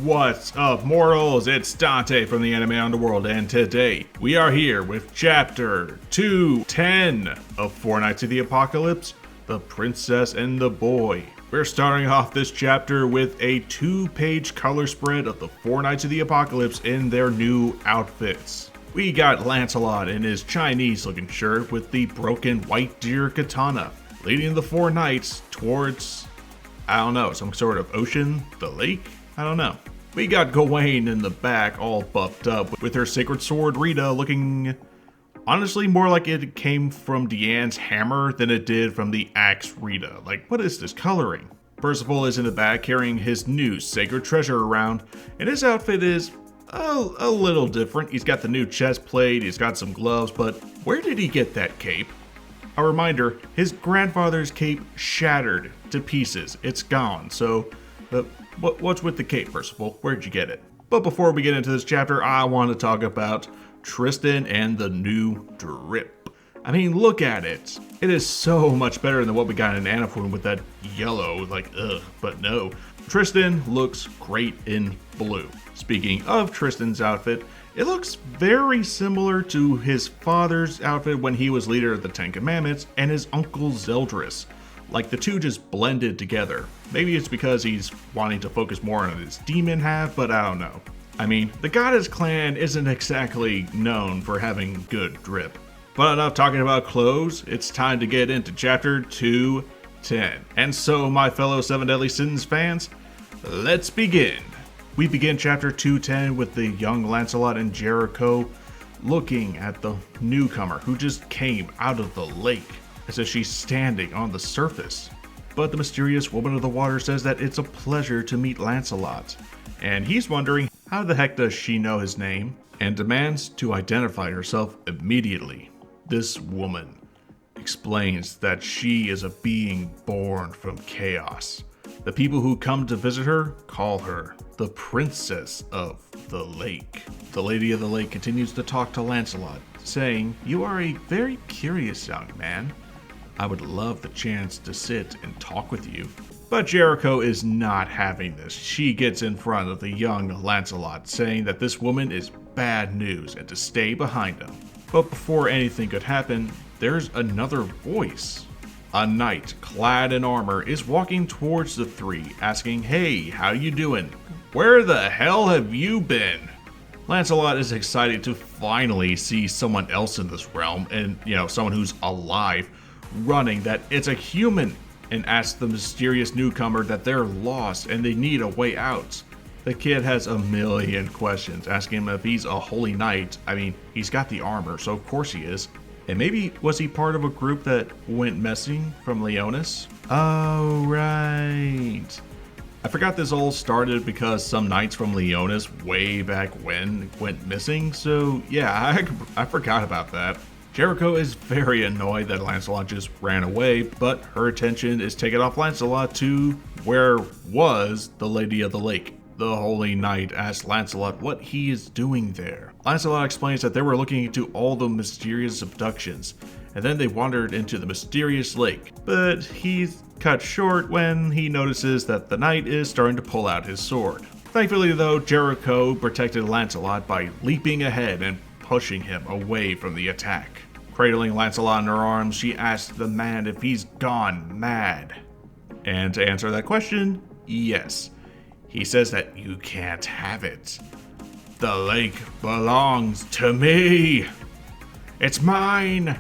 What's up, mortals? It's Dante from the anime Underworld, and today we are here with chapter 210 of Four Knights of the Apocalypse, The Princess and the Boy. We're starting off this chapter with a 2-page color spread of the Four Knights of the Apocalypse in their new outfits. We got Lancelot in his Chinese-looking shirt with the broken white deer katana, leading the four knights towards, I don't know, some sort of ocean, the lake? I don't know. We got Gawain in the back all buffed up with her sacred sword Rita looking honestly more like it came from Diane's hammer than it did from the axe Rita. Like, what is this coloring? Percival is in the back carrying his new sacred treasure around, and his outfit is a little different. He's got the new chest plate, he's got some gloves, but where did he get that cape? A reminder, his grandfather's cape shattered to pieces. It's gone, so what's with the cape, Percival? Where'd you get it? But before we get into this chapter, I want to talk about Tristan and the new drip. I mean, look at it. It is so much better than what we got in Annapurna with that yellow, like, ugh, but no. Tristan looks great in blue. Speaking of Tristan's outfit, it looks very similar to his father's outfit when he was leader of the Ten Commandments and his uncle 𝐬𝐮𝐬𝐫𝐞. Like, the two just blended together. Maybe it's because he's wanting to focus more on his demon half, but I don't know. I mean, the Goddess clan isn't exactly known for having good drip. But enough talking about clothes, it's time to get into chapter 210. And so, my fellow Seven Deadly Sins fans, let's begin. We begin chapter 210 with the young Lancelot and 𝐤𝐵𝐾 looking at the newcomer who just came out of the lake, as if she's standing on the surface. But the mysterious woman of the water says that it's a pleasure to meet Lancelot, and he's wondering how the heck does she know his name, and demands to identify herself immediately. This woman explains that she is a being born from chaos. The people who come to visit her call her the Princess of the Lake. The Lady of the Lake continues to talk to Lancelot, saying, "You are a very curious young man. I would love the chance to sit and talk with you." But 𝐤𝐵𝐾 is not having this. She gets in front of the young Lancelot, saying that this woman is bad news and to stay behind him. But before anything could happen, there's another voice. A knight clad in armor is walking towards the three, asking, "Hey, how you doing? Where the hell have you been?" Lancelot is excited to finally see someone else in this realm, and someone who's alive, running, that it's a human, and asks the mysterious newcomer that they're lost and they need a way out. The kid has a million questions, asking him if he's a holy knight. I mean, he's got the armor, so of course he is. And maybe was he part of a group that went missing from Leonis? Oh, right. I forgot this all started because some knights from Leonis way back when went missing, so yeah, I forgot about that. 𝐤𝐵𝐾 is very annoyed that Lancelot just ran away, but her attention is taken off Lancelot to where was the Lady of the Lake. The Holy Knight asks Lancelot what he is doing there. Lancelot explains that they were looking into all the mysterious abductions, and then they wandered into the mysterious lake. But he's cut short when he notices that the knight is starting to pull out his sword. Thankfully though, 𝐤𝐵𝐾 protected Lancelot by leaping ahead and pushing him away from the attack. Cradling Lancelot in her arms, she asks the man if he's gone mad. And to answer that question, yes. He says that you can't have it. The lake belongs to me. It's mine.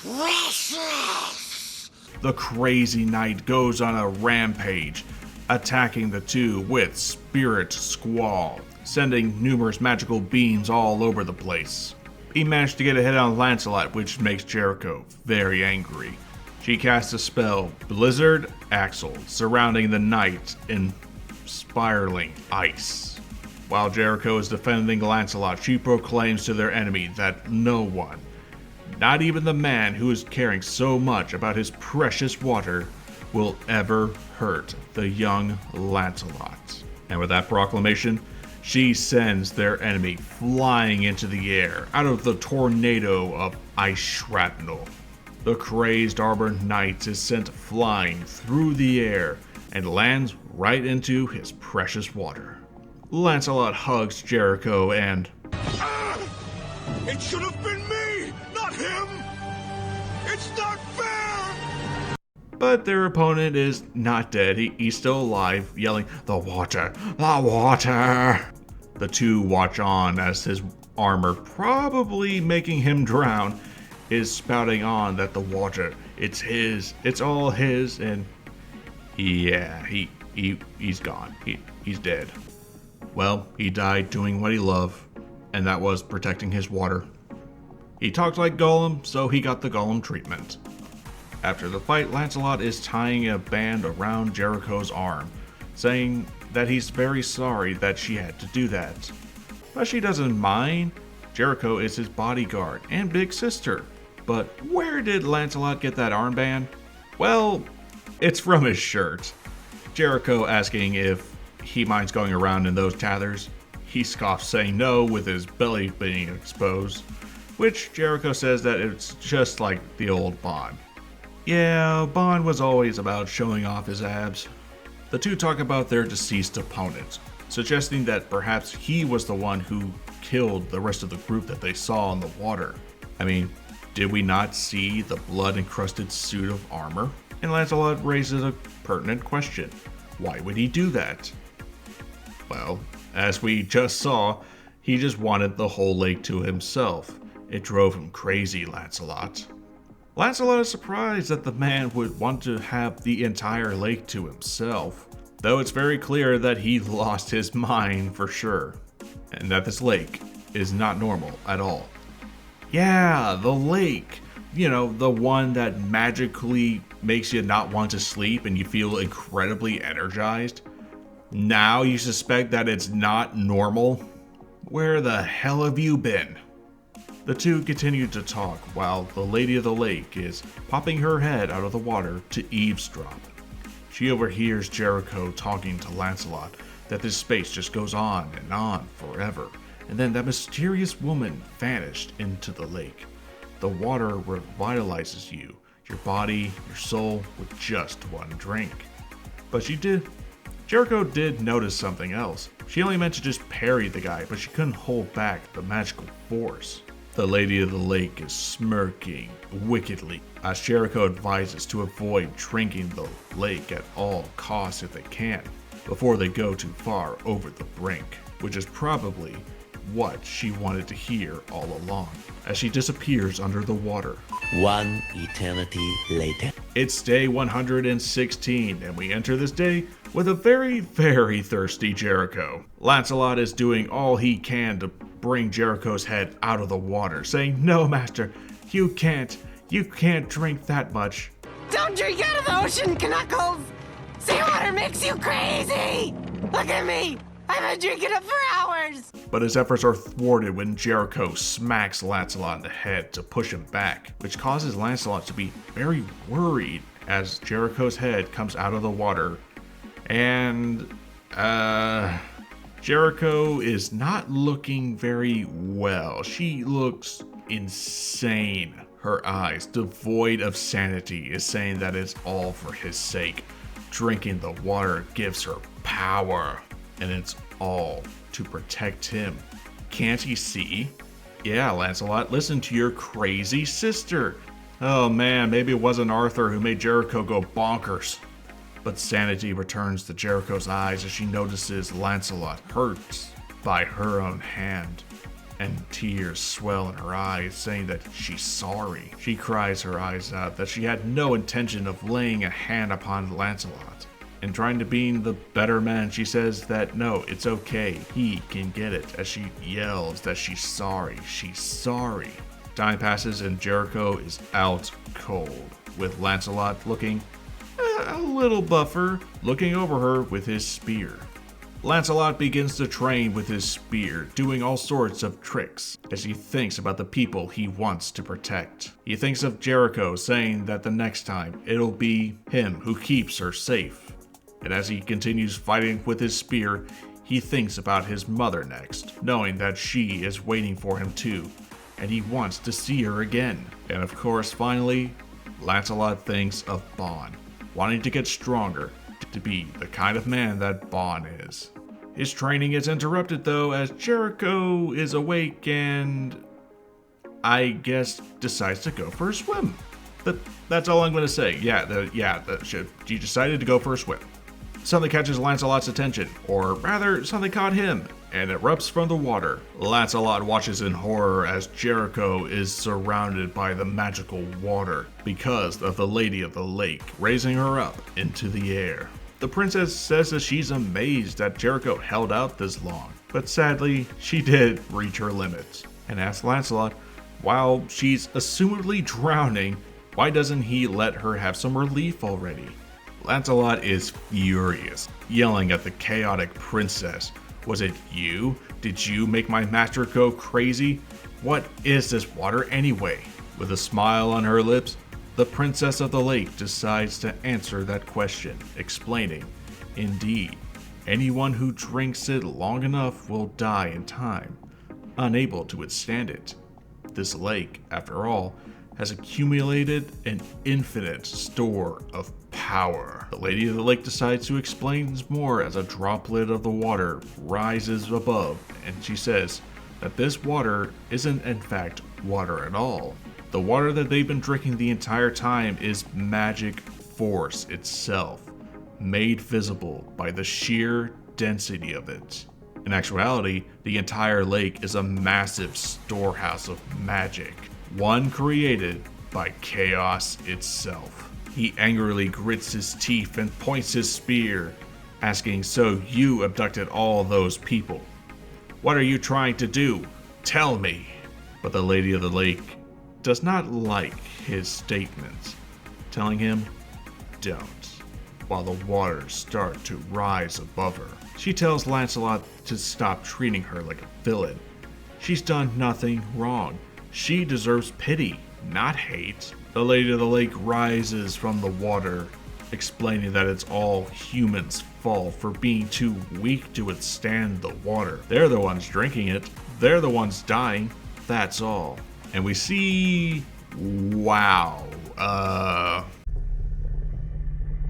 Precious. The crazy knight goes on a rampage, attacking the two with spirit squall, sending numerous magical beams all over the place. He managed to get a hit on Lancelot, which makes 𝐤𝐵𝐾 very angry. She casts a spell, Blizzard Axle, surrounding the knight in spiraling ice. While 𝐤𝐵𝐾 is defending Lancelot, she proclaims to their enemy that no one, not even the man who is caring so much about his precious water, will ever hurt the young Lancelot. And with that proclamation, she sends their enemy flying into the air out of the tornado of ice shrapnel. The crazed Arbor Knight is sent flying through the air and lands right into his precious water. Lancelot hugs Jericho and, It should have been me, not him! It's not fair! but their opponent is not dead. He's still alive, yelling, "The water! The water!" The two watch on as his armor, probably making him drown, is spouting on that the water, it's his, it's all his, and yeah, he's gone. He's dead. Well, he died doing what he loved, and that was protecting his water. He talked like Gollum, so he got the Gollum treatment. After the fight, Lancelot is tying a band around Jericho's arm, saying that he's very sorry that she had to do that. But she doesn't mind. Jericho is his bodyguard and big sister. But where did Lancelot get that armband? Well, it's from his shirt. Jericho asking if he minds going around in those tatters. He scoffs, saying no, with his belly being exposed, which Jericho says that it's just like the old Bond. Yeah, Bond was always about showing off his abs. The two talk about their deceased opponent, suggesting that perhaps he was the one who killed the rest of the group that they saw in the water. I mean, did we not see the blood-encrusted suit of armor? And Lancelot raises a pertinent question. Why would he do that? Well, as we just saw, he just wanted the whole lake to himself. It drove him crazy, Lancelot. Lancelot is surprised that the man would want to have the entire lake to himself, though it's very clear that he lost his mind for sure, and that this lake is not normal at all. Yeah, the lake. You know, the one that magically makes you not want to sleep and you feel incredibly energized. Now you suspect that it's not normal? Where the hell have you been? The two continue to talk while the Lady of the Lake is popping her head out of the water to eavesdrop. She overhears Jericho talking to Lancelot that this space just goes on and on forever, and then that mysterious woman vanished into the lake. The water revitalizes you, your body, your soul, with just one drink. But Jericho did notice something else. She only meant to just parry the guy, but she couldn't hold back the magical force. The Lady of the Lake is smirking wickedly as Jericho advises to avoid drinking the lake at all costs if they can, before they go too far over the brink, which is probably what she wanted to hear all along, as she disappears under the water. One eternity later. It's day 116, and we enter this day with a very, very thirsty Jericho. Lancelot is doing all he can to bring Jericho's head out of the water, saying, "No, master, you can't drink that much." Don't drink out of the ocean, Knuckles! Seawater makes you crazy! Look at me! I've been drinking it for hours! But his efforts are thwarted when Jericho smacks Lancelot in the head to push him back, which causes Lancelot to be very worried as Jericho's head comes out of the water. And, Jericho is not looking very well. She looks insane. Her eyes, devoid of sanity, is saying that it's all for his sake. Drinking the water gives her power, and it's all to protect him. Can't he see? Yeah, Lancelot, listen to your crazy sister. Oh man, maybe it wasn't Arthur who made Jericho go bonkers. But sanity returns to Jericho's eyes as she notices Lancelot hurt by her own hand, and tears swell in her eyes, saying that she's sorry. She cries her eyes out that she had no intention of laying a hand upon Lancelot. And trying to be the better man, she says that no, it's okay, he can get it, as she yells that she's sorry. Time passes and Jericho is out cold, with Lancelot looking a little buffer, looking over her with his spear. Lancelot begins to train with his spear, doing all sorts of tricks as he thinks about the people he wants to protect. He thinks of Jericho, saying that the next time it'll be him who keeps her safe. And as he continues fighting with his spear, he thinks about his mother next, knowing that she is waiting for him too, and he wants to see her again. And of course, finally, Lancelot thinks of Bon, wanting to get stronger, to be the kind of man that Bon is. His training is interrupted though as 𝐤𝐵𝐿 is awake and, I guess, decides to go for a swim. That's all I'm going to say. She decided to go for a swim. Something catches Lancelot's attention, or rather, something caught him, and erupts from the water. Lancelot watches in horror as 𝐤𝐵𝐿 is surrounded by the magical water because of the Lady of the Lake raising her up into the air. The princess says that she's amazed that 𝐤𝐵𝐿 held out this long, but sadly, she did reach her limits, and asks Lancelot, while she's assumedly drowning, why doesn't he let her have some relief already? Lancelot is furious, yelling at the chaotic princess. Was it you? Did you make my master go crazy? What is this water anyway? With a smile on her lips, the princess of the lake decides to answer that question, explaining, indeed, anyone who drinks it long enough will die in time, unable to withstand it. This lake, after all, has accumulated an infinite store of power. The Lady of the Lake decides to explain more as a droplet of the water rises above, and she says that this water isn't in fact water at all. The water that they've been drinking the entire time is magic force itself, made visible by the sheer density of it. In actuality, the entire lake is a massive storehouse of magic, one created by chaos itself. He angrily grits his teeth and points his spear, asking, so you abducted all those people. What are you trying to do? Tell me. But the Lady of the Lake does not like his statements, telling him, don't, while the waters start to rise above her. She tells Lancelot to stop treating her like a villain. She's done nothing wrong. She deserves pity, not hate. The Lady of the Lake rises from the water, explaining that it's all humans' fault for being too weak to withstand the water. They're the ones drinking it. They're the ones dying. That's all. And we see... wow.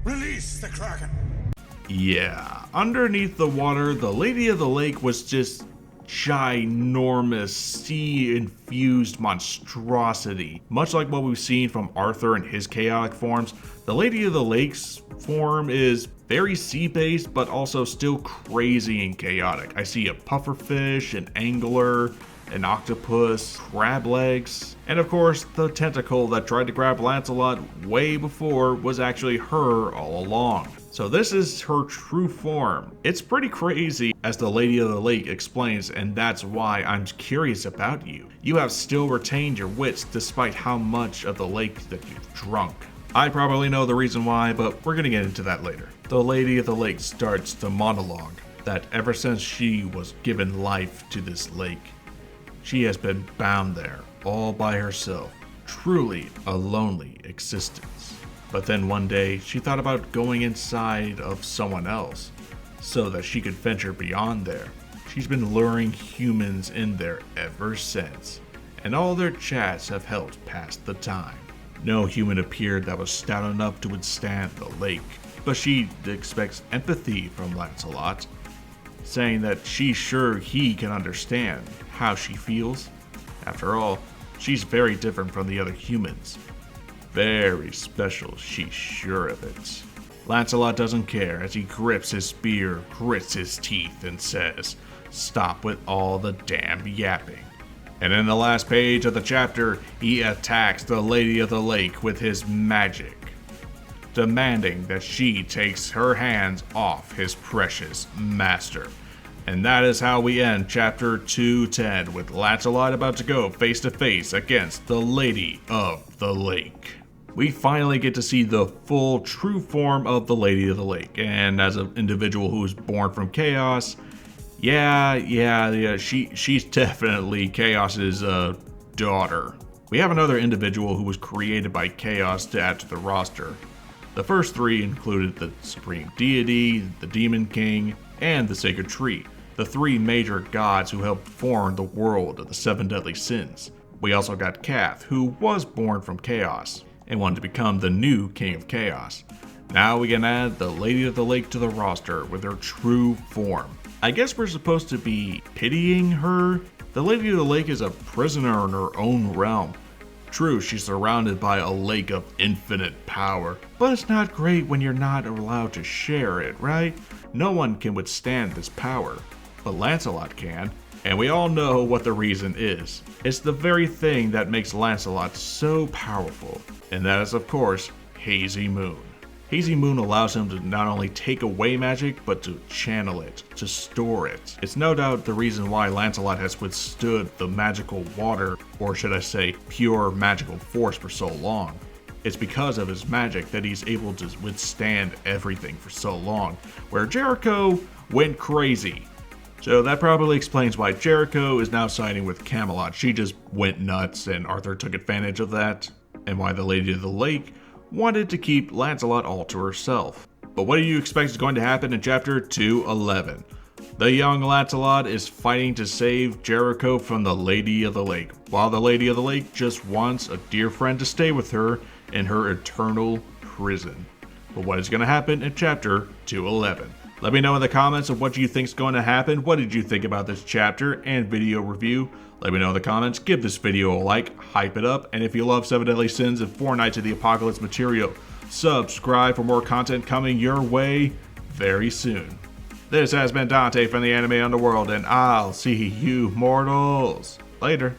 Release the Kraken! Yeah. Underneath the water, the Lady of the Lake was just ginormous, sea-infused monstrosity. Much like what we've seen from Arthur and his chaotic forms, the Lady of the Lake's form is very sea-based, but also still crazy and chaotic. I see a pufferfish, an angler, an octopus, crab legs, and of course the tentacle that tried to grab Lancelot way before was actually her all along. So this is her true form. It's pretty crazy, as the Lady of the Lake explains, and that's why I'm curious about you. You have still retained your wits despite how much of the lake that you've drunk. I probably know the reason why, but we're gonna get into that later. The Lady of the Lake starts to monologue that ever since she was given life to this lake, she has been bound there all by herself, truly a lonely existence. But then one day, she thought about going inside of someone else so that she could venture beyond there. She's been luring humans in there ever since, and all their chats have helped pass the time. No human appeared that was stout enough to withstand the lake, but she expects empathy from Lancelot, saying that she's sure he can understand how she feels. After all, she's very different from the other humans. Very special, she's sure of it. Lancelot doesn't care as he grips his spear, grits his teeth, and says, stop with all the damn yapping. And in the last page of the chapter, he attacks the Lady of the Lake with his magic, demanding that she takes her hands off his precious master. And that is how we end chapter 210, with Lancelot about to go face to face against the Lady of the Lake. We finally get to see the full true form of the Lady of the Lake, and as an individual who was born from chaos, she's definitely Chaos's daughter. We have another individual who was created by Chaos to add to the roster. The first three included the Supreme Deity, the Demon King, and the Sacred Tree, the three major gods who helped form the world of the 7 deadly sins. We also got Kath, who was born from Chaos. and wanted to become the new King of Chaos. Now we can add the Lady of the Lake to the roster with her true form. I guess we're supposed to be pitying her? The Lady of the Lake is a prisoner in her own realm. True, she's surrounded by a lake of infinite power, but it's not great when you're not allowed to share it, right? No one can withstand this power, but Lancelot can, and we all know what the reason is. It's the very thing that makes Lancelot so powerful, and that is of course, 𝐬𝐮𝐫𝐞. 𝐬𝐮𝐫𝐞 allows him to not only take away magic, but to channel it, to store it. It's no doubt the reason why Lancelot has withstood the magical water, or should I say, pure magical force for so long. It's because of his magic that he's able to withstand everything for so long, where Jericho went crazy. So that probably explains why Jericho is now siding with Camelot. She just went nuts and Arthur took advantage of that, and why the Lady of the Lake wanted to keep Lancelot all to herself. But what do you expect is going to happen in chapter 211? The young Lancelot is fighting to save Jericho from the Lady of the Lake, while the Lady of the Lake just wants a dear friend to stay with her in her eternal prison. But what is going to happen in chapter 211? Let me know in the comments of what you think is going to happen. What did you think about this chapter and video review? Let me know in the comments. Give this video a like, hype it up, and if you love 7 Deadly Sins and 4 Knights of the Apocalypse material, subscribe for more content coming your way very soon. This has been Dante from the Anime Underworld, and I'll see you mortals later.